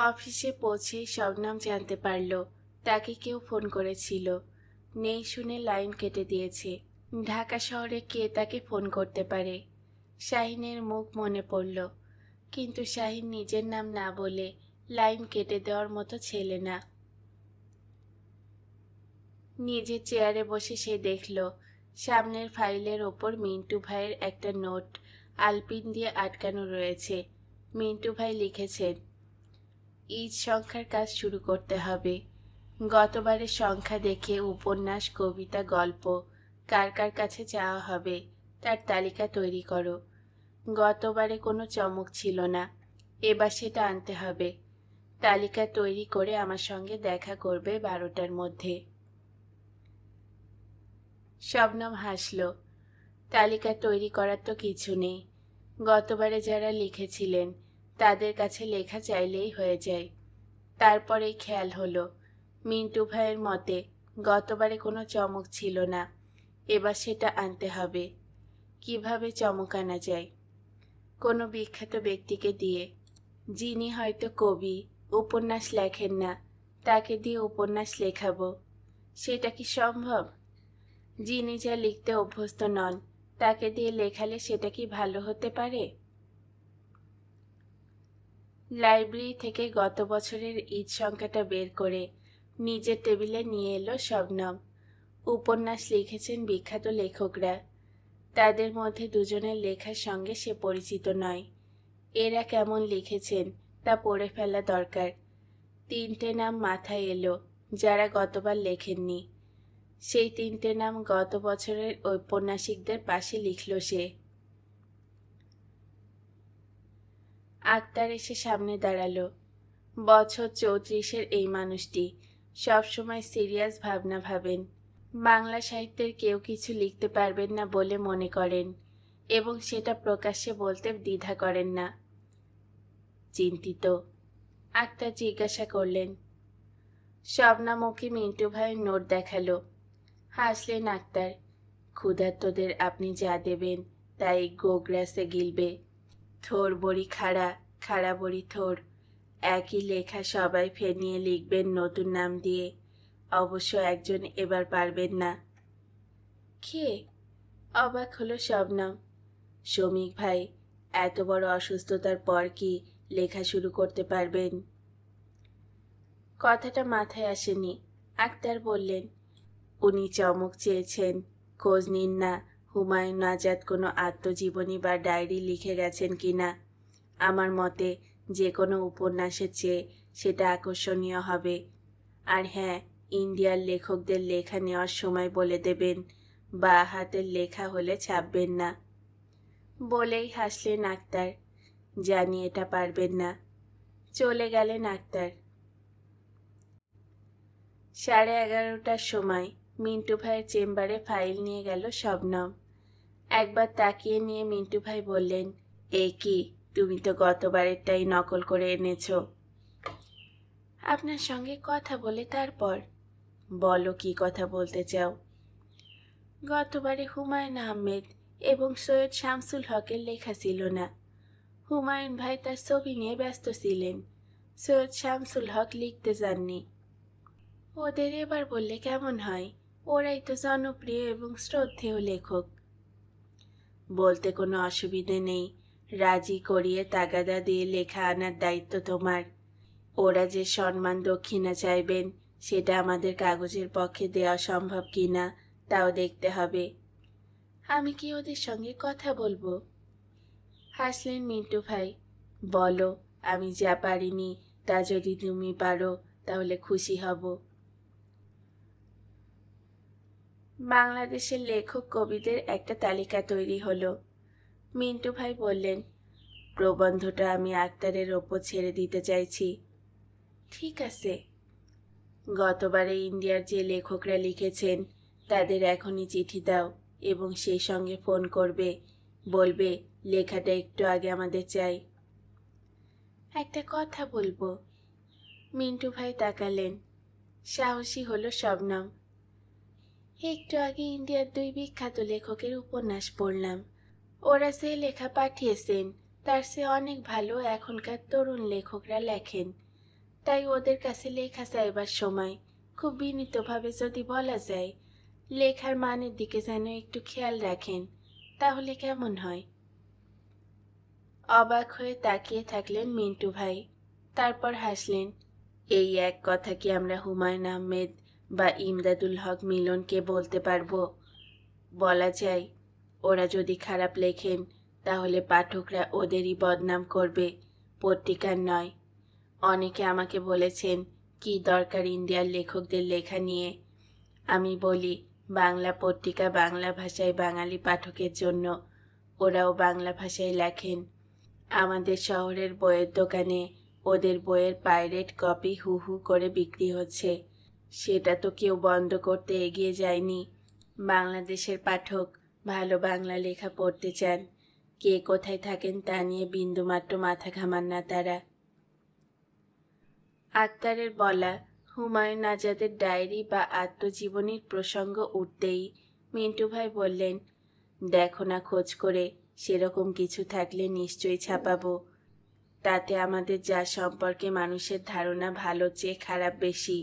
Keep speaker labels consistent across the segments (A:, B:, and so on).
A: অফিসে পৌঁছেই শবনম জানতে পারল তাকে কেউ ফোন করেছিল। নেই শুনে লাইন কেটে দিয়েছে। ঢাকা শহরে কে তাকে ফোন করতে পারে? শাহিনের মুখ মনে পড়ল, কিন্তু শাহিন নিজের নাম না বলে লাইন কেটে দেওয়ার মতো ছেলে না। নিজের চেয়ারে বসে সে দেখল সামনের ফাইলের ওপর মিন্টু ভাইয়ের একটা নোট আলপিন দিয়ে আটকানো রয়েছে। মিন্টু ভাই লিখেছেন, ঈদ সংখ্যার কাজ শুরু করতে হবে। গতবারের সংখ্যা দেখে উপন্যাস, কবিতা, গল্প কার কার কাছে চাওয়া হবে তার তালিকা তৈরি করো। গতবারে কোনো চমক ছিল না, এবার সেটা আনতে হবে। তালিকা তৈরি করে আমার সঙ্গে দেখা করবে 12টার মধ্যে। শবনম হাসল। তালিকা তৈরি করার তো কিছু নেই। গতবারে যারা লিখেছিলেন তাদের কাছে লেখা চাইলেই হয়ে যায়। তারপরেই খেয়াল হলো মিন্টু ভাইয়ের মতে গতবারে কোনো চমক ছিল না, এবার সেটা আনতে হবে। কিভাবে চমক আনা যায়? কোনো বিখ্যাত ব্যক্তিকে দিয়ে, যিনি হয়তো কবি, উপন্যাস লেখেন না, তাকে দিয়ে উপন্যাস লেখাবো। সেটা কি সম্ভব? যিনি যা লিখতে অভ্যস্ত নন তাকে দিয়ে লেখালে সেটা কি ভালো হতে পারে? লাইব্রেরি থেকে গত বছরের ঈদ সংখ্যাটা বের করে নিজের টেবিলে নিয়ে এলো শবনম। উপন্যাস লিখেছেন বিখ্যাত লেখকরা, তাদের মধ্যে দুজনের লেখার সঙ্গে সে পরিচিত নয়। এরা কেমন লিখেছেন তা পড়ে ফেলা দরকার। 3টে নাম মাথায় এলো যারা গতবার লেখেননি। সেই 3টে নাম গত বছরের ঔপন্যাসিকদের পাশে লিখল সে। আক্তার এসে সামনে দাঁড়ালো। বছর 34-এর এই মানুষটি সবসময় সিরিয়াস ভাবনা ভাবেন। বাংলা সাহিত্যের কেউ কিছু লিখতে পারবেন না বলে মনে করেন এবং সেটা প্রকাশ্যে বলতে দ্বিধা করেন না। চিন্তিত। আক্তার জিজ্ঞাসা করলেন। শবনম ওকে মিন্টু ভাইয়ের নোট দেখালো। হাসলেন আক্তার। ক্ষুধার্তদের আপনি যা দেবেন তাই গোগ্রাসে গিলবে। থোর বড়ি খাড়া, খাড়া বড়ি থোর, একই লেখা সবাই ফেনিয়ে লিখবেন নতুন নাম দিয়ে। অবশ্য একজন এবার পারবেন না। কে? অবাক হলো শবনম। শমিক ভাই। এত বড় অসুস্থতার পর কি লেখা শুরু করতে পারবেন? কথাটা মাথায় আসেনি। আক্তার বললেন, উনি চমক চেয়েছেন, খোঁজ নিন না হুমায়ুন আজাদ কোনো আত্মজীবনী বা ডায়েরি লিখে গেছেন কিনা। আমার মতে যে কোনো উপন্যাসের চেয়ে সেটা আকর্ষণীয় হবে। আর হ্যাঁ, ইন্ডিয়ার লেখকদের লেখা নেওয়ার সময় বলে দেবেন, বা হাতের লেখা হলে ছাপবেন না। বলেই হাসলেন আক্তার। জানি এটা পারবেন না। চলে গেলেন আক্তার। 11:30টার সময় মিন্টু ভাইয়ের চেম্বারে ফাইল নিয়ে গেল শবনম। একবার তাকিয়ে নিয়ে মিন্টু ভাই বললেন, এ কি, তুমি তো গতবারেরটাই নকল করে এনেছ। আপনার সঙ্গে কথা বলে তারপর। বলো কি কথা বলতে চাও? গতবারে হুমায়ুন আহমেদ এবং সৈয়দ শামসুল হকের লেখা ছিল না। হুমায়ুন ভাই তার ছবি নিয়ে ব্যস্ত ছিলেন, সৈয়দ শামসুল হক লিখতে যাননি। ওদের এবার বললে কেমন হয়? ওরাই তো জনপ্রিয় এবং শ্রদ্ধেয় লেখক। বলতে কোনো অসুবিধে নেই, রাজি করিয়ে তাগাদা দিয়ে লেখা আনার দায়িত্ব তোমার। ওরা যে সম্মান দক্ষিণা চাইবেন সেটা আমাদের কাগজের পক্ষে দেওয়া সম্ভব কিনা তাও দেখতে হবে। আমি কি ওদের সঙ্গে কথা বলবো? হাসলেন মিন্টু ভাই। বলো, আমি যা পারিনি তা যদি তুমি পারো তাহলে খুশি হব। বাংলাদেশের লেখক কবিদের একটা তালিকা তৈরি হলো। মিন্টু ভাই বললেন, প্রবন্ধটা আমি আক্তারের ওপর ছেড়ে দিতে চাইছি। ঠিক আছে। গতবারে ইন্ডিয়ার যে লেখকরা লিখেছেন তাদের এখনই চিঠি দাও এবং সেই সঙ্গে ফোন করবে, বলবে লেখাটা একটু আগে আমাদের চাই। একটা কথা বলবো। মিন্টু ভাই তাকালেন। সাহসী হলো শবনম। একটু আগে ইন্ডিয়ার 2 বিখ্যাত লেখকের উপন্যাস পড়লাম। ওরা যে লেখা পাঠিয়েছেন তার চেয়ে অনেক ভালো এখনকার তরুণ লেখকরা লেখেন। তাই ওদের কাছে লেখা চাইবার সময় খুব বিনীতভাবে যদি বলা যায় লেখার মানের দিকে যেন একটু খেয়াল রাখেন, তাহলে কেমন হয়? অবাক হয়ে তাকিয়ে থাকলেন মিন্টু ভাই, তারপর হাসলেন। এই এক কথা কি আমরা হুমায়ুন আহমেদ বা ইমদাদুল হক মিলনকে বলতে পারবো? বলা যায়, ওরা যদি খারাপ লেখেন তাহলে পাঠকরা ওদেরই বদনাম করবে, পত্রিকার নয়। অনেকে আমাকে বলেছেন কি দরকার ইন্ডিয়ার লেখকদের লেখা নিয়ে। আমি বলি, বাংলা পত্রিকা বাংলা ভাষায় বাঙালি পাঠকের জন্য, ওরাও বাংলা ভাষায় লেখেন। আমাদের শহরের বইয়ের দোকানে ওদের বইয়ের পাইরেট কপি হু হু করে বিক্রি হচ্ছে, সেটা তো কেউ বন্ধ করতে এগিয়ে যায়নি। বাংলাদেশের পাঠক ভালো বাংলা লেখা পড়তে চান, কে কোথায় থাকেন তা নিয়ে বিন্দুমাত্র মাথা ঘামান না তারা। আক্তারের বলা হুমায়ুন আজাদের ডায়েরি বা আত্মজীবনীর প্রসঙ্গ উঠতেই মিন্টু ভাই বললেন, দেখো না খোঁজ করে, সেরকম কিছু থাকলে নিশ্চয়ই ছাপাবো। তাতে আমাদের যা সম্পর্কে মানুষের ধারণা ভালো চেয়ে খারাপ বেশি,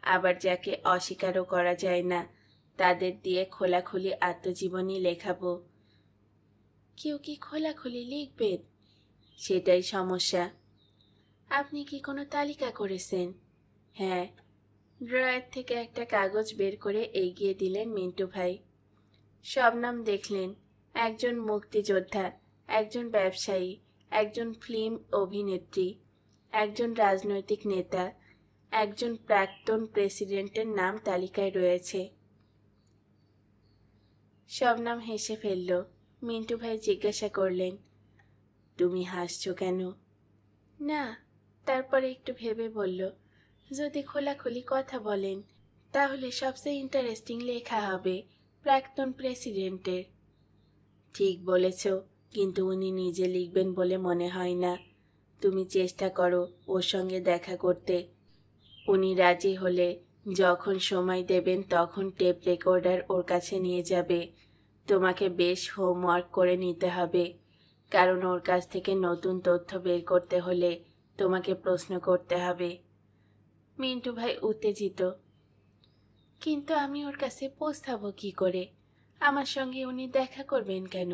A: আবার যাকে অস্বীকারও করা যায় না তাদের দিয়ে খোলাখুলি আত্মজীবনী লেখাবো। কেউ কি খোলাখুলি লিখবেন? সেটাই সমস্যা। আপনি কি কোনো তালিকা করেছেন? হ্যাঁ। ড্রয়ার থেকে একটা কাগজ বের করে এগিয়ে দিলেন মিন্টু ভাই। সব নাম দেখলেন, একজন মুক্তিযোদ্ধা, একজন ব্যবসায়ী, একজন ফিল্ম অভিনেত্রী, একজন রাজনৈতিক নেতা, একজন প্রাক্তন প্রেসিডেন্টের নাম তালিকায় রয়েছে। সব নাম হেসে ফেলল। মিন্টু ভাই জিজ্ঞাসা করলেন, তুমি হাসছো কেন? না। তারপরে একটু ভেবে বলল, যদি খোলাখুলি কথা বলেন তাহলে সবচেয়ে ইন্টারেস্টিং লেখা হবে প্রাক্তন প্রেসিডেন্টের। ঠিক বলেছ, কিন্তু উনি নিজে লিখবেন বলে মনে হয় না। তুমি চেষ্টা করো ওর সঙ্গে দেখা করতে। উনি রাজি হলে যখন সময় দেবেন তখন টেপ রেকর্ডার ওর কাছে নিয়ে যাবে। তোমাকে বেশ হোমওয়ার্ক করে নিতে হবে, কারণ ওর কাছ থেকে নতুন তথ্য বের করতে হলে তোমাকে প্রশ্ন করতে হবে। মিন্টু ভাই উত্তেজিত, কিন্তু আমি ওর কাছে পৌঁছাবো কি করে? আমার সঙ্গে উনি দেখা করবেন কেন?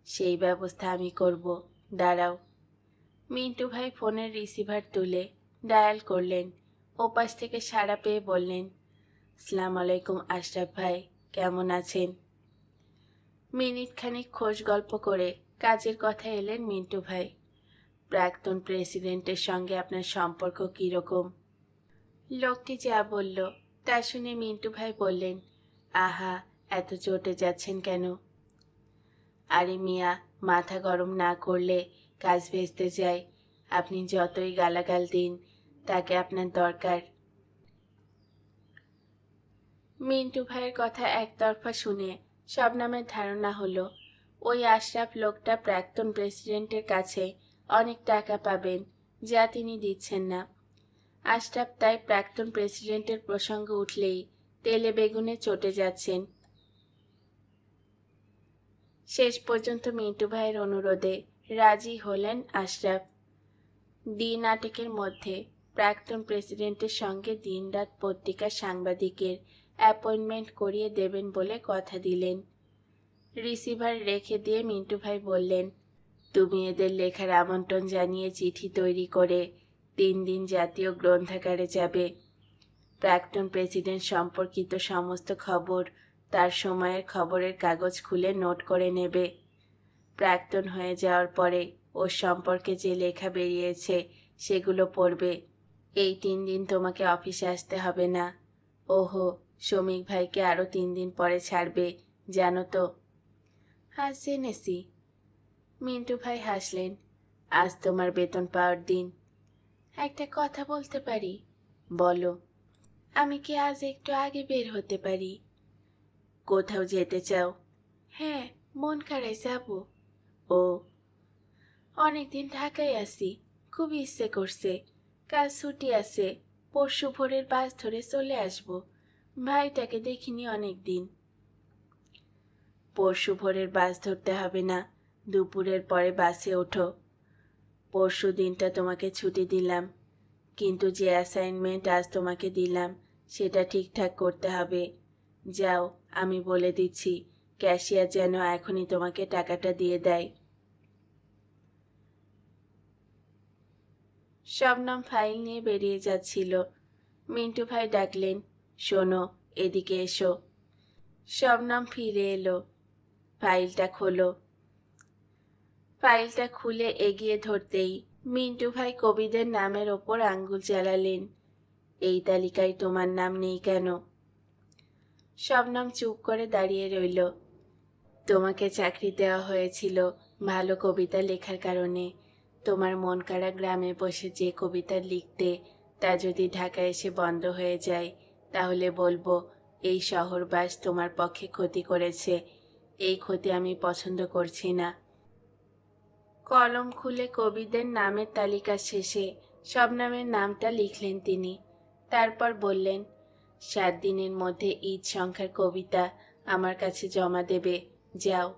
A: সেই ব্যবস্থা আমি করব, দাঁড়াও। মিন্টু ভাই ফোনের রিসিভার তুলে ডায়াল করলেন। ওপাশ থেকে সাড়া পেয়ে বললেন, আসসালামু আলাইকুম আশরাফ ভাই, কেমন আছেন? মিনিট খানিক খোশ গল্প করে কাজের কথা এলেন মিন্টু ভাই। প্রাক্তন প্রেসিডেন্টের সঙ্গে আপনার সম্পর্ক কীরকম? লোকটি যা বলল তা শুনে মিন্টু ভাই বললেন, আহা, এত চটে যাচ্ছেন কেন? আরে মিয়া, মাথা গরম না করলে কাজ ভেস্তে যায়। আপনি যতই গালাগাল দিন, তাকে আপনার দরকার। মিন্টু ভাইয়ের কথা একতরফা শুনে শবনমের ধারণা হলো ওই আশরাফ লোকটা প্রাক্তন প্রেসিডেন্টের কাছে অনেক টাকা পাবেন, যা তিনি দিচ্ছেন না। আশরাফ তাই প্রাক্তন প্রেসিডেন্টের প্রসঙ্গ উঠলেই তেলে বেগুনে চটে যাচ্ছেন। শেষ পর্যন্ত মিন্টু ভাইয়ের অনুরোধে রাজি হলেন আশরাফ। নাটকের মধ্যে প্রাক্তন প্রেসিডেন্টের সঙ্গে দিনরাত পত্রিকার সাংবাদিকের অ্যাপয়েন্টমেন্ট করিয়ে দেবেন বলে কথা দিলেন। রিসিভার রেখে দিয়ে মিন্টু ভাই বললেন, তুমি এদের লেখার আমন্ত্রণ জানিয়ে চিঠি তৈরি করে 3 দিন জাতীয় গ্রন্থাগারে যাবে। প্রাক্তন প্রেসিডেন্ট সম্পর্কিত সমস্ত খবর তার সময়ের খবরের কাগজ খুলে নোট করে নেবে। প্রাক্তন হয়ে যাওয়ার পরে ওর সম্পর্কে যে লেখা বেরিয়েছে সেগুলো পড়বে। এই 3 দিন তোমাকে অফিসে আসতে হবে না। ওহো, শ্রমিক ভাইকে আরও 3 দিন পরে ছাড়বে, জানো তো? আজ জেনেছি। মিন্টু ভাই হাসলেন। আজ তোমার বেতন পাওয়ার দিন। একটা কথা বলতে পারি? বলো। আমি কি আজ একটু আগে বের হতে পারি? কোথাও যেতে চাও? হ্যাঁ, মন খারাপ যাব। ও, অনেকদিন ঢাকায় আছি, খুব ইচ্ছে করছে। কাল ছুটি আছে, পরশু ভোরের বাস ধরে চলে আসব। ভাইটাকে দেখিনি অনেক দিন। পরশু ভোরের বাস ধরতে হবে না, দুপুরের পরে বাসে ওঠো। পরশু দিনটা তোমাকে ছুটি দিলাম, কিন্তু যে অ্যাসাইনমেন্ট আজ তোমাকে দিলাম সেটা ঠিকঠাক করতে হবে। যাও, আমি বলে দিচ্ছি, ক্যাশিয়ার যেন এখনই তোমাকে টাকাটা দিয়ে দেয়। শবনম ফাইল নিয়ে বেরিয়ে যাচ্ছিল। মিন্টু ভাই ডাকলেন, শোনো, এদিকে এসো। শবনম ফিরে এলো। ফাইলটা খোলো। ফাইলটা খুলে এগিয়ে ধরতেই মিন্টু ভাই কবিদের নামের ওপর আঙ্গুল চালালেন। এই তালিকায় তোমার নাম নেই কেন? শবনম চুপ করে দাঁড়িয়ে রইল। তোমাকে চাকরি দেওয়া হয়েছিল ভালো কবিতা লেখার কারণে। তোমার মন কাড়া গ্রামে বসে যে কবিতা লিখতে, তা যদি ঢাকা এসে বন্ধ হয়ে যায়, তাহলে বলবো এই শহরবাস তোমার পক্ষে ক্ষতি করেছে। এই ক্ষতি আমি পছন্দ করছি না। কলম খুলে কবিদের নামের তালিকার শেষে শবনমের নামটা লিখলেন তিনি। তারপর বললেন, 7 দিনের মধ্যে ঈদ সংখ্যার কবিতা আমার কাছে জমা দেবে, যাও।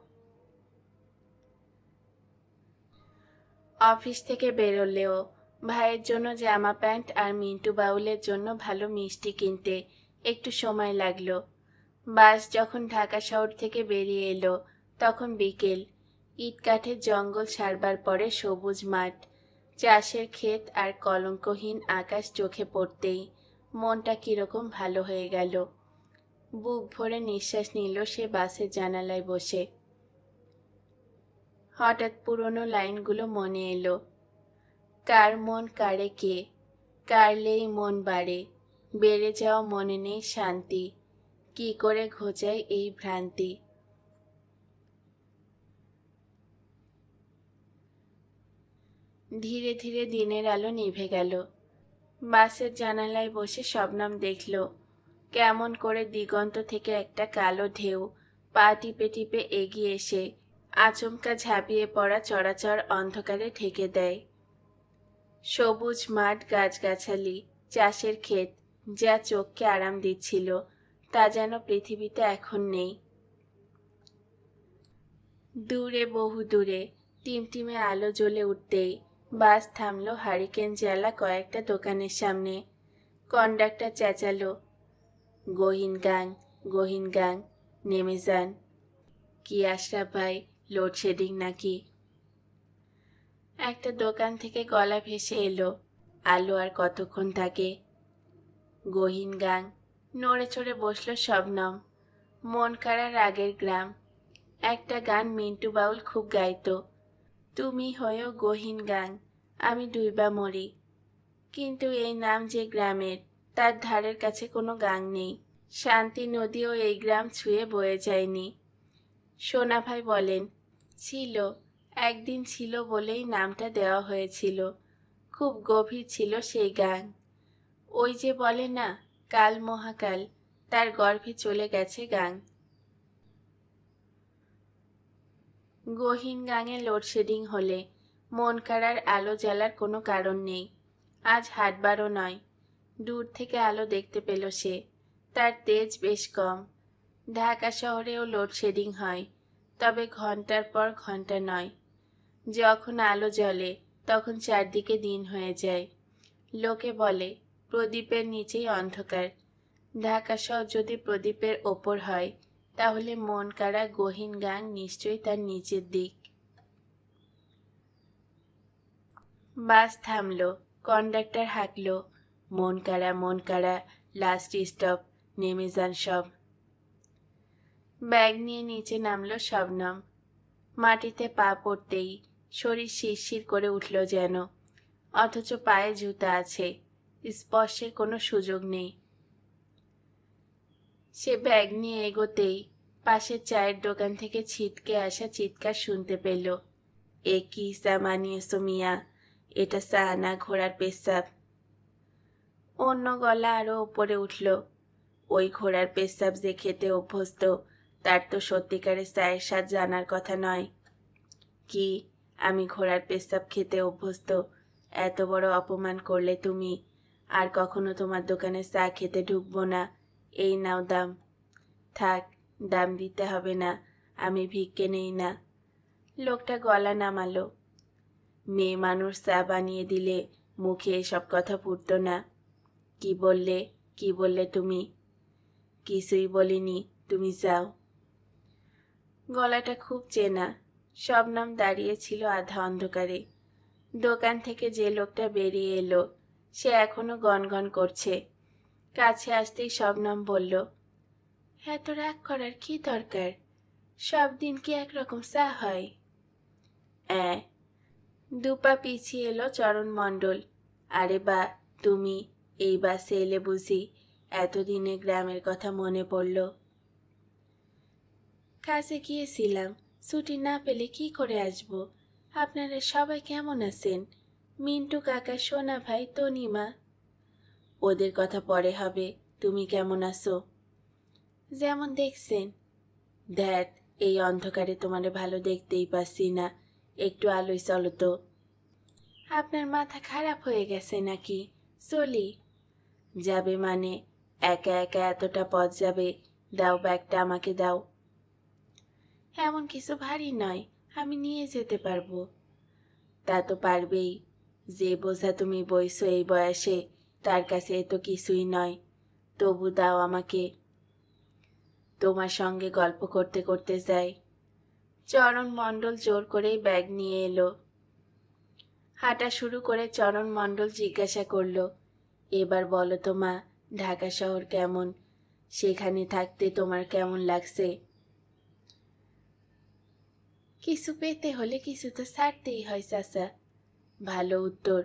A: অফিস থেকে বেরোলেও ভাইয়ের জন্য জামা প্যান্ট আর মিন্টু বাউলের জন্য ভালো মিষ্টি কিনতে একটু সময় লাগলো। বাস যখন ঢাকা শহর থেকে বেরিয়ে এলো তখন বিকেল। ইট কাঠের জঙ্গল ছাড়বার পরে সবুজ মাঠ, চাষের ক্ষেত আর কলঙ্কহীন আকাশ চোখে পড়তেই মনটা কিরকম ভালো হয়ে গেল। বুক ভরে নিঃশ্বাস নিল সে বাসের জানালায় বসে। হঠাৎ পুরনো লাইনগুলো মনে এলো। কার মন কাড়ে কে, কাড়লেই মন বাড়ে, বেড়ে যাওয়া মনে নেই শান্তি, কি করে ঘোচাই এই ভ্রান্তি। ধীরে ধীরে দিনের আলো নিভে গেল। বাসের জানালায় বসে শবনম দেখল কেমন করে দিগন্ত থেকে একটা কালো ঢেউ পা টিপে টিপে এগিয়ে এসে আচমকা ঝাঁপিয়ে পড়া চরাচর অন্ধকারে ঢেকে দেয়। সবুজ মাঠ, গাছগাছালি, চাষের ক্ষেত যা চোখকে আরাম দিচ্ছিল, তা যেন পৃথিবীতে এখন নেই। দূরে, বহু দূরে টিমটিমে আলো জ্বলে উঠতেই বাস থামলো হারিকেন জ্বালা কয়েকটা দোকানের সামনে। কন্ডাক্টর চেঁচালো, গহীন গাং, নেমে যান। কি আশরাফ ভাই, লোডশেডিং নাকি? একটা দোকান থেকে গলা ভেসে এলো, আলো আর কতক্ষণ থাকে? গহীন গাং। নড়ে চড়ে বসলো শবনম। মন কাড়া রাগের গ্রাম। একটা গান মিন্টু বাউল খুব গাইতো, তুমি হয়েও গহীন গাং, আমি ডুইবা মরি। কিন্তু এই নাম যে গ্রামের, তার ধারের কাছে কোনো গাং নেই। শান্তি নদীও এই গ্রাম ছুঁয়ে বয়ে যায়নি। সোনা ভাই বলেন, ছিল, একদিন ছিল বলেই নামটা দেওয়া হয়েছিল। খুব গভীর ছিল সেই গাং। ওই যে বলে না, কাল মহাকাল, তার গর্ভে চলে গেছে গাং। গহীন গাঙে লোডশেডিং হলে মন কাড়ার আলো জ্বালার কোনো কারণ নেই। আজ হাটবারও নয়। দূর থেকে আলো দেখতে পেল সে, তার তেজ বেশ কম। ঢাকা শহরেও লোডশেডিং হয়, তবে ঘন্টার পর ঘন্টা নয়। যখন আলো জ্বলে তখন চারদিকে দিন হয়ে যায়। লোকে বলে প্রদীপের নিচেই অন্ধকার। ঢাকা শহর যদি প্রদীপের ওপর হয়, তাহলে মন কাড়া গহীন গাং নিশ্চয়ই তার নিচের দিক। বাস থামলো। কন্ডাক্টর হাঁকলো, মন কাড়া, লাস্ট স্টপ, নেমে যান সব। ব্যাগ নিয়ে নিচে নামলো শবনম। মাটিতে পা পড়তেই শরীর শিরশির করে উঠল যেন, অথচ পায়ে জুতা আছে, স্পর্শের কোনো সুযোগ নেই। সে ব্যাগ নিয়ে এগোতেই পাশের চায়ের দোকান থেকে ছিটকে আসা চিৎকার শুনতে পেল, এ কি সা মানিয়েছো মিয়া, এটা সাহানা ঘোড়ার পেশাব। অন্য গলা আরো উপরে উঠল, ওই ঘোড়ার পেশাব যে খেতে অভ্যস্ত, তার তো সত্যিকারের চায়ের স্বাদ জানার কথা নয়। কি, আমি ঘোড়ার পেশাব খেতে অভ্যস্ত? এত বড় অপমান করলে তুমি। আর কখনো তোমার দোকানে চা খেতে ঢুকবো না। এই নাও দাম। থাক, দাম দিতে হবে না, আমি ভিক্ষে নেই না। লোকটা গলা নামালো। মেয়ে মানুষ চা বানিয়ে দিলে মুখে এসব কথা ফুটতো না। কি বললে, কি বললে তুমি? কিছুই বলিনি, তুমি যাও। গলাটা খুব চেনা। শবনম দাঁড়িয়েছিল আধা অন্ধকারে। দোকান থেকে যে লোকটা বেরিয়ে এলো সে এখনো গনগন করছে। কাছে আসতেই শবনম বলল, এত রাগ করার কি দরকার? সব দিন কি একরকম চা হয়? দুপা পিছিয়ে এলো চরণ মণ্ডল। আরে বা, তুমি এই বাসে এলে বুঝি? এতদিনে গ্রামের কথা মনে পড়ল। কাজে গিয়েছিলাম, ছুটি না পেলে কি করে আসব? আপনারা সবাই কেমন আছেন? মিন্টু কাকা, সোনা ভাই, তনিমা? ওদের কথা পরে হবে, তুমি কেমন আছো? যেমন দেখছেন। ধ্যাত, এই অন্ধকারে তোমারে ভালো দেখতেই পাচ্ছি না। একটু আলোয় চলো তো। আপনার মাথা খারাপ হয়ে গেছে নাকি? চলি। যাবে মানে? একা একা এতটা পথ যাবে? দাও, ব্যাগটা আমাকে দাও। এমন কিছু ভারী নয়, আমি নিয়ে যেতে পারবো। তা তো পারবেই। যে বোঝা তুমি বইছো এই বয়সে, তার কাছে এ তো কিছুই নয়। তবু দাও আমাকে। তোমার সঙ্গে গল্প করতে করতে যাই। চরণ মণ্ডল জোর করেই ব্যাগ নিয়ে এলো। হাঁটা শুরু করে চরণ মণ্ডল জিজ্ঞাসা করল, এবার বলো তো মা, ঢাকা শহর কেমন? সেখানে থাকতে তোমার কেমন লাগছে? কিছু পেতে হলে কিছু তো ছাড়তেই হয় চাচা। ভালো উত্তর।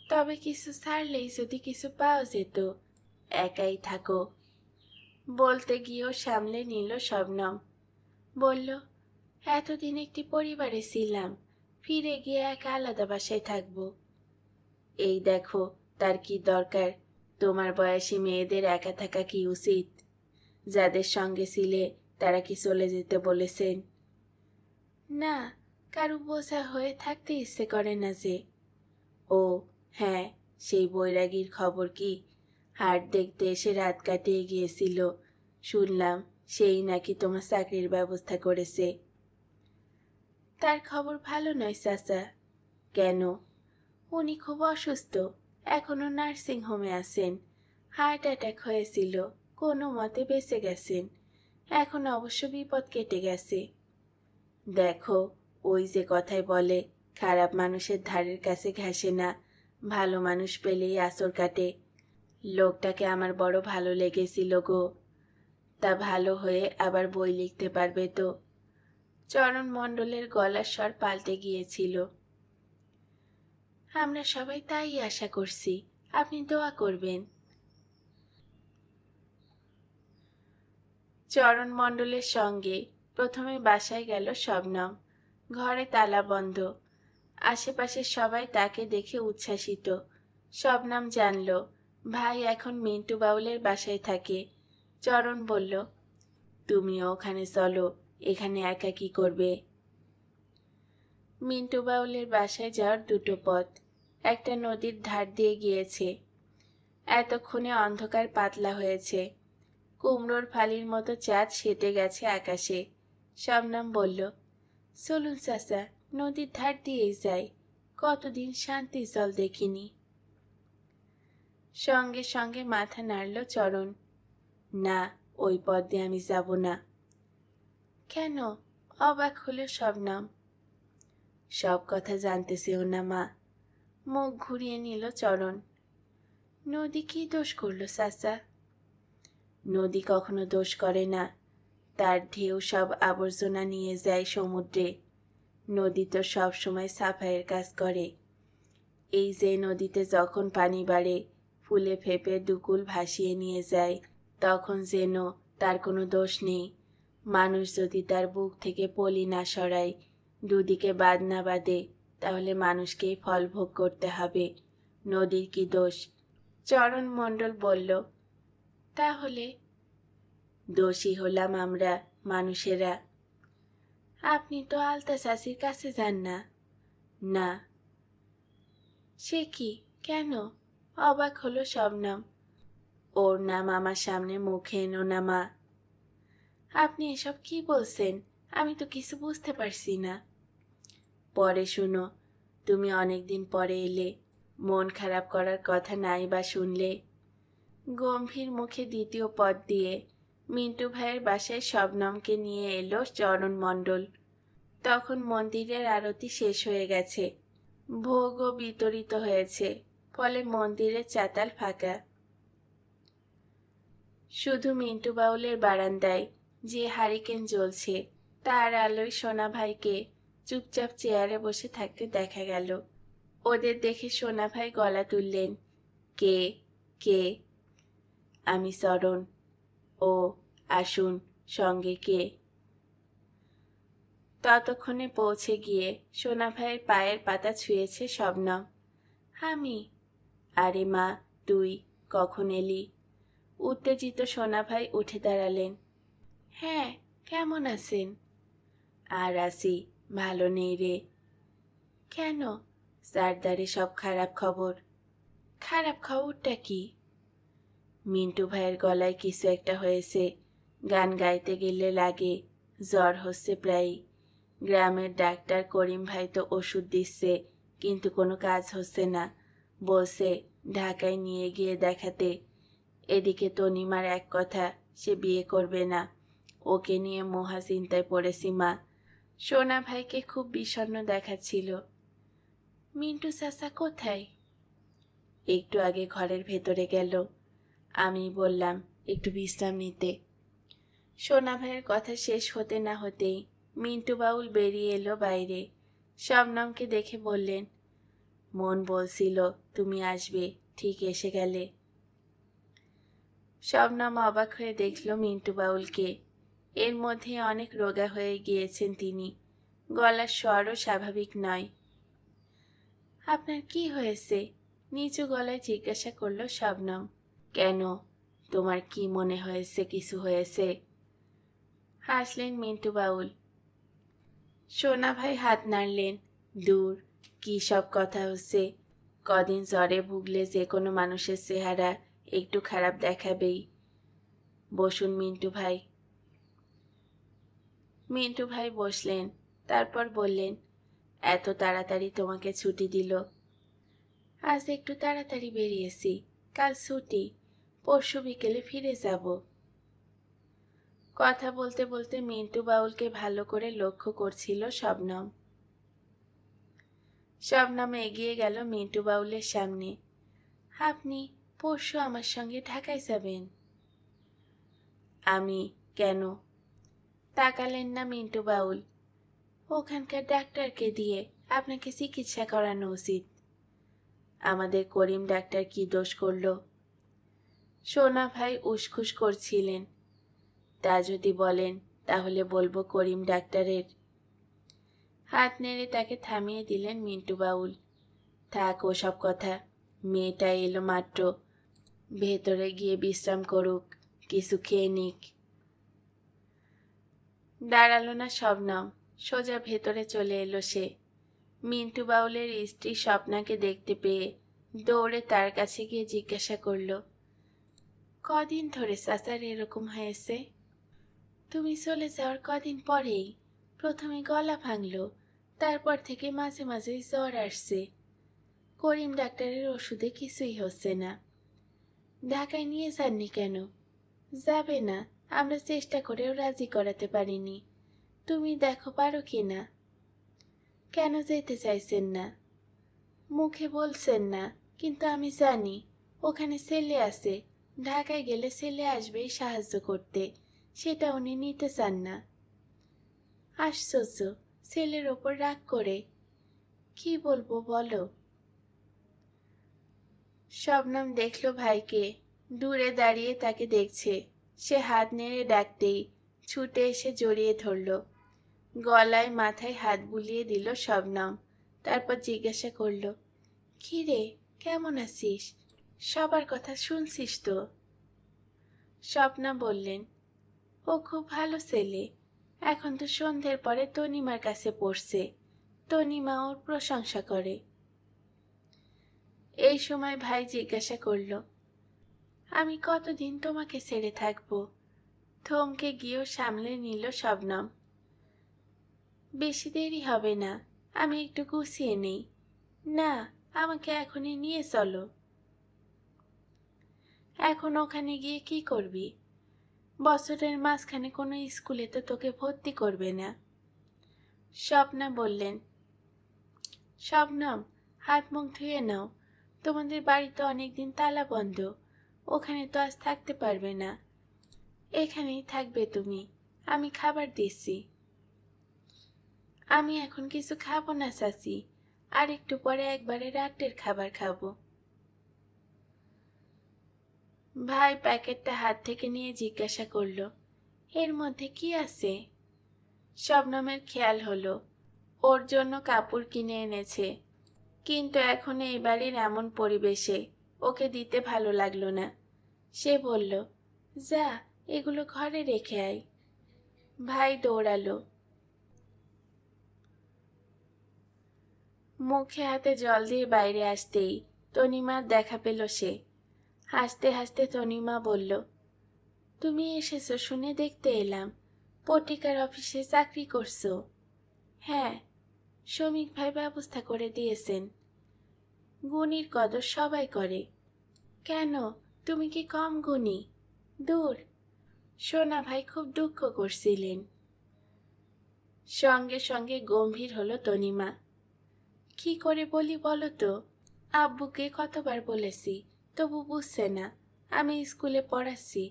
A: তবে কিছু ছাড়লেই যদি কিছু পাওয়া যেত। একাই থাকো। বলতে গিয়েও সামলে নিল শবনম। বলল, এতদিন একটি পরিবারে ছিলাম, ফিরে গিয়ে একা আলাদা বাসায় থাকবো। এই দেখো, তার কি দরকার? তোমার বয়সী মেয়েদের একা থাকা কি উচিত? যাদের সঙ্গে ছিলে তারা কি চলে যেতে বলেছেন? না, কারু বোঝা হয়ে থাকতে ইচ্ছে করে না যে। ও হ্যাঁ, সেই বৈরাগীর খবর কি? হাট দেখতে এসে রাত কাটিয়ে গিয়েছিল। শুনলাম সেই নাকি তোমার চাকরির ব্যবস্থা করেছে। তার খবর ভালো নয় চাচা। কেন? উনি খুব অসুস্থ, এখনো নার্সিং হোমে আছেন। হার্ট অ্যাটাক হয়েছিল, কোনো মতে বেঁচে গেছেন। এখন অবশ্য বিপদ কেটে গেছে। দেখো, ওই যে কথায় বলে, খারাপ মানুষের ধারের কাছে ঘেঁষে না, ভালো মানুষ পেলেই আসর কাটে। লোকটাকে আমার বড় ভালো লেগেছিল গো। তা ভালো হয়ে আবার বই লিখতে পারবে তো? চরণ মণ্ডলের গলার স্বর পাল্টে গিয়েছিল। আমরা সবাই তাই আশা করছি, আপনি দোয়া করবেন। চরণ মণ্ডলের সঙ্গে প্রথমে বাসায় গেল শবনম। ঘরে তালা বন্ধ। আশেপাশের সবাই তাকে দেখে উচ্ছ্বাসিত। শবনম জানল ভাই এখন মিন্টু বাউলের বাসায় থাকে। চরণ বলল, তুমিও ওখানে চলো, এখানে একা কি করবে? মিন্টু বাউলের বাসায় যাওয়ার দুটো পথ। একটা নদীর ধার দিয়ে গিয়েছে। এতক্ষণে অন্ধকার পাতলা হয়েছে। কুমড়োর ফালির মতো চাঁদ সেটে গেছে আকাশে। শবনম বলল, চলুন চাচা, নদীর ধার দিয়েই যাই। কতদিন শান্তির জল দেখিনি। সঙ্গে সঙ্গে মাথা নাড়ল চরণ। না, ওই পথ দিয়ে আমি যাব না। কেন? অবাক হলো শবনম। সব কথা জানতেছেও না মা। মুখ ঘুরিয়ে নিল চরণ। নদী কি দোষ করলো চাচা? নদী কখনো দোষ করে না। তার ঢেউ সব আবর্জনা নিয়ে যায় সমুদ্রে। নদী তো সব সময় সাফাইয়ের কাজ করে। এই যে নদীতে যখন পানি বাড়ে, ফুলে ফেপে দুকুল ভাসিয়ে নিয়ে যায়, তখন যেন তার কোনো দোষ নেই। মানুষ যদি তার বুক থেকে পলি না সরায়, দুদিকে বাঁধ না বাঁধে, তাহলে মানুষকেই ফল ভোগ করতে হবে। নদীর কি দোষ? চরণ মণ্ডল বলল, তাহলে দোষী হলাম আমরা মানুষেরা। আপনি তো আলতা চাষির কাছে যান না। না। সে কি, কেন? অবাক হলো শবনম। ওর নাম আমার সামনে মুখে এনো না মা। আপনি এসব কি বলছেন? আমি তো কিছু বুঝতে পারছি না। পরে শুনো, তুমি অনেকদিন পরে এলে। মন খারাপ করার কথা নাই বা শুনলে। গম্ভীর মুখে দ্বিতীয় পদ দিয়ে মিন্টু ভাইয়ের বাসায় শবনমকে নিয়ে এলো চরণ মণ্ডল। তখন মন্দিরের আরতি শেষ হয়ে গেছে, ভোগও বিতরিত হয়েছে, ফলে মন্দিরের চাতাল ফাঁকা। শুধু মিন্টু বাউলের বারান্দায় যে হারিকেন জ্বলছে তার আলোয় সোনা ভাইকে চুপচাপ চেয়ারে বসে থাকতে দেখা গেল। ওদের দেখে সোনা ভাই গলা তুললেন, কে কে? আমি চরণ। ও আসুন, সঙ্গে কে? ততক্ষণে পৌঁছে গিয়ে সোনা ভাইয়ের পায়ের পাতা ছুঁয়েছে শবনম। আমি। আরে মা, তুই কখন এলি? উত্তেজিত সোনা ভাই উঠে দাঁড়ালেন। হ্যাঁ, কেমন আছেন? আর আসি, ভালো নেই রে। কেন? সারদারে সব খারাপ খবর। খারাপ খবরটা কি? মিন্টু ভাইয়ের গলায় কিছু একটা হয়েছে, গান গাইতে গেলে লাগে, জ্বর হচ্ছে প্রায়। গ্রামের ডাক্তার করিম ভাই তো ওষুধ দিচ্ছে, কিন্তু কোনো কাজ হচ্ছে না। বলছে ঢাকায় নিয়ে গিয়ে দেখাতে। এদিকে তনিমার এক কথা, সে বিয়ে করবে না। ওকে নিয়ে মহা চিন্তায় পড়েছি মা। সোনা ভাইকে খুব বিষণ্ণ দেখাচ্ছিল। মিন্টু চাচা কোথায়? একটু আগে ঘরের ভেতরে গেল। আমি বললাম একটু বিশ্রাম নিতে। সোনা ভাইয়ের কথা শেষ হতে না হতেই মিন্টু বাউল বেরিয়ে এলো বাইরে। শবনমকে দেখে বললেন, মন বলছিল তুমি আসবে, ঠিক এসে গেলে। শবনম অবাক হয়ে দেখল মিন্টু বাউলকে। এর মধ্যে অনেক রোগা হয়ে গিয়েছেন তিনি, গলার স্বরও স্বাভাবিক নয়। আপনার কি হয়েছে? নিচু গলায় জিজ্ঞাসা করল শবনম। কেন, তোমার কি মনে হয়েছে কিছু হয়েছে? হাসলেন মিন্টু বাউল। সোনা ভাই হাত নাড়লেন। দূর, কি সব কথা হচ্ছে। কদিন জ্বরে ভুগলে যে কোনো মানুষের চেহারা একটু খারাপ দেখাবেই। বসুন মিন্টু ভাই। মিন্টু ভাই বসলেন, তারপর বললেন, এত তাড়াতাড়ি তোমাকে ছুটি দিল? আজ একটু তাড়াতাড়ি বেরিয়েছি, কাল ছুটি, পরশু বিকেলে ফিরে যাব। কথা বলতে বলতে মিন্টু বাউলকে ভালো করে লক্ষ্য করছিল শবনম। শবনম এগিয়ে গেল মিন্টু বাউলের সামনে। আপনি পরশু আমার সঙ্গে ঢাকায় যাবেন? আমি? কেন? তাকালেন না মিন্টু বাউল। ওখানকার ডাক্তারকে দিয়ে আপনাকে চিকিৎসা করানো উচিত। আমাদের করিম ডাক্তার কি দোষ করল? সোনা ভাই উসখুস করছিলেন। তা যদি বলেন তাহলে বলবো করিম ডাক্তারের। হাত নেড়ে তাকে থামিয়ে দিলেন মিন্টু বাউল। থাক ওসব কথা, মেয়েটা এলো মাত্র, ভেতরে গিয়ে বিশ্রাম করুক, কিছু খেয়ে নিক। দাঁড়ালো না শবনম, সোজা ভেতরে চলে এলো সে। মিন্টু বাউলের স্ত্রী স্বপ্নাকে দেখতে পেয়ে দৌড়ে তার কাছে গিয়ে জিজ্ঞাসা করল, কদিন ধরে চাচার এরকম হয়েছে? তুমি চলে যাওয়ার কদিন পরেই প্রথমে গলা ভাঙল, তারপর থেকে মাঝে মাঝেই জ্বর আসছে। করিম ডাক্তারের ওষুধে কিছুই হচ্ছে না। ঢাকায় নিয়ে যাননি কেন? যাবে না, আমরা চেষ্টা করেও রাজি করাতে পারিনি। তুমি দেখো পারো কি না। কেন যেতে চাইছেন না? মুখে বলছেন না, কিন্তু আমি জানি ওখানে ছেলে আছে, ঢাকায় গেলে ছেলে আসবেই সাহায্য করতে, সেটা উনি নিতে চান না। আশ্চর্য, ছেলের ওপর রাগ করে। কি বলবো বলো? শবনম দেখল ভাইকে, দূরে দাঁড়িয়ে তাকে দেখছে। সে হাত নেড়ে ডাকতেই ছুটে এসে জড়িয়ে ধরল। গলায় মাথায় হাত বুলিয়ে দিল শবনম। তারপর জিজ্ঞাসা করল, কি রে, কেমন আছিস? সবার কথা শুনছিস তো? স্বপ্না বললেন, ও খুব ভালো ছেলে, এখন তো সন্ধ্যের পরে তনিমার কাছে পড়ছে, তনিমা ওর প্রশংসা করে। এই সময় ভাই জিজ্ঞাসা করল, আমি কতদিন তোমাকে ছেড়ে থাকবো? থমকে গিয়েও সামলে নিল শবনম। বেশি দেরি হবে না, আমি একটু গুছিয়ে নেই। না, আমাকে এখনই নিয়ে চলো। এখন ওখানে গিয়ে কি করবি? বছরের মাঝখানে কোনো স্কুলে তো তোকে ভর্তি করবে না। স্বপ্না বললেন, শবনম, হাত মুখ ধুয়ে নাও। তোমাদের বাড়ি তো অনেকদিন তালা বন্ধ, ওখানে তো আজ থাকতে পারবে না, এখানেই থাকবে তুমি। আমি খাবার দিচ্ছি। আমি এখন কিছু খাবো না চাচি, আর একটু পরে একবারে রাতের খাবার খাবো। ভাই প্যাকেটটা হাত থেকে নিয়ে জিজ্ঞাসা করল, এর মধ্যে কি আছে? শবনমের খেয়াল হলো ওর জন্য কাপড় কিনে এনেছে, কিন্তু এখন এই বাড়ির এমন পরিবেশে ওকে দিতে ভালো লাগলো না। সে বলল, যা, এগুলো ঘরে রেখে আয়। ভাই দৌড়ালো। মুখে হাতে জল দিয়ে বাইরে আসতেই তনিমার দেখা পেল সে। হাসতে হাসতে তনিমা বলল, তুমি এসেছো শুনে দেখতে এলাম। পত্রিকার অফিসে চাকরি করছো? হ্যাঁ, শ্রমিক ভাই ব্যবস্থা করে দিয়েছেন। গুণীর কদর সবাই করে। কেন, তুমি কি কম গুণী? দূর। সোনা ভাই খুব দুঃখ করছিলেন। সঙ্গে সঙ্গে গম্ভীর হলো তনিমা। কি করে বলি বলো তো? আব্বুকে কতবার বলেছি, তবু বুঝছে না। আমি স্কুলে পড়াচ্ছি,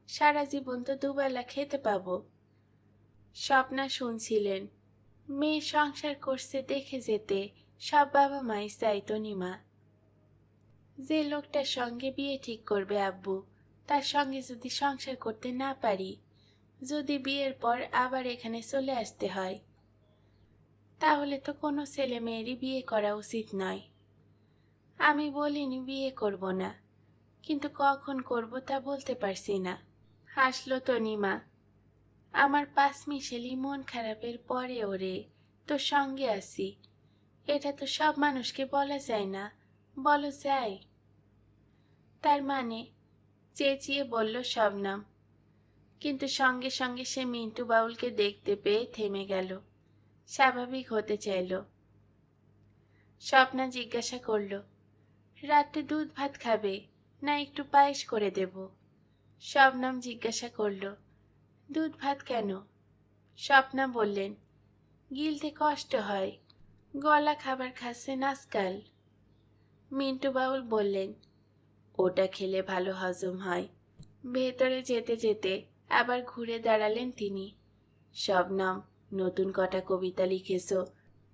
A: সারা জীবন তো দুবেলা খেতে পাবো। স্বপ্না শুনছিলেন। মেয়ে সংসার করছে দেখে যেতে সব বাবা মাই চাই তনিমা। যে লোকটার সঙ্গে বিয়ে ঠিক করবে আব্বু, তার সঙ্গে যদি সংসার করতে না পারি, যদি বিয়ের পর আবার এখানে চলে আসতে হয়, তাহলে তো কোনো ছেলে মেয়েরই বিয়ে করা উচিত নয়। আমি বলিনি বিয়ে করব না, কিন্তু কখন করব তা বলতে পারছি না। হাসলো তনিমা। আমার 5 মিশেলি মন খারাপের পরে ওরে তোর সঙ্গে আসি, এটা তো সব মানুষকে বলা যায় না, বলো যায়? তার মানে? চেঁচিয়ে বলল শবনম। কিন্তু সঙ্গে সঙ্গে সে মিন্টু বাউলকে দেখতে পেয়ে থেমে গেল, স্বাভাবিক হতে চাইল। স্বপ্না জিজ্ঞাসা করল, রাতে দুধ ভাত খাবে না একটু পায়েস করে দেব? শবনম জিজ্ঞাসা করল, দুধ ভাত কেন? স্বপ্না বললেন, গিলতে কষ্ট হয়, গলা খাবার খাচ্ছেন আজকাল। মিন্টু বাউল বললেন, ওটা খেলে ভালো হজম হয়। ভেতরে যেতে যেতে আবার ঘুরে দাঁড়ালেন তিনি। শবনম, নতুন কটা কবিতা লিখেছ,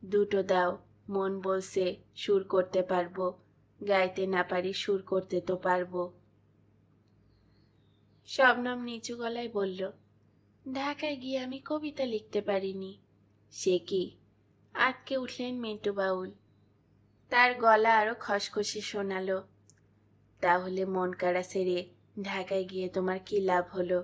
A: দুটো দাও। মন বলছে সুর করতে পারবো, গাইতে না পারি সুর করতে তো পারবো। শবনম নিচু গলায় বলল, ঢাকায় গিয়ে আমি কবিতা লিখতে পারিনি। সে কি? আটকে উঠলেন মিন্টু বাউল। তার গলা আরো খসখসে শোনালো, তাহলে মন কাড়া সেরে ঢাকায় গিয়ে তোমার কি লাভ হলো?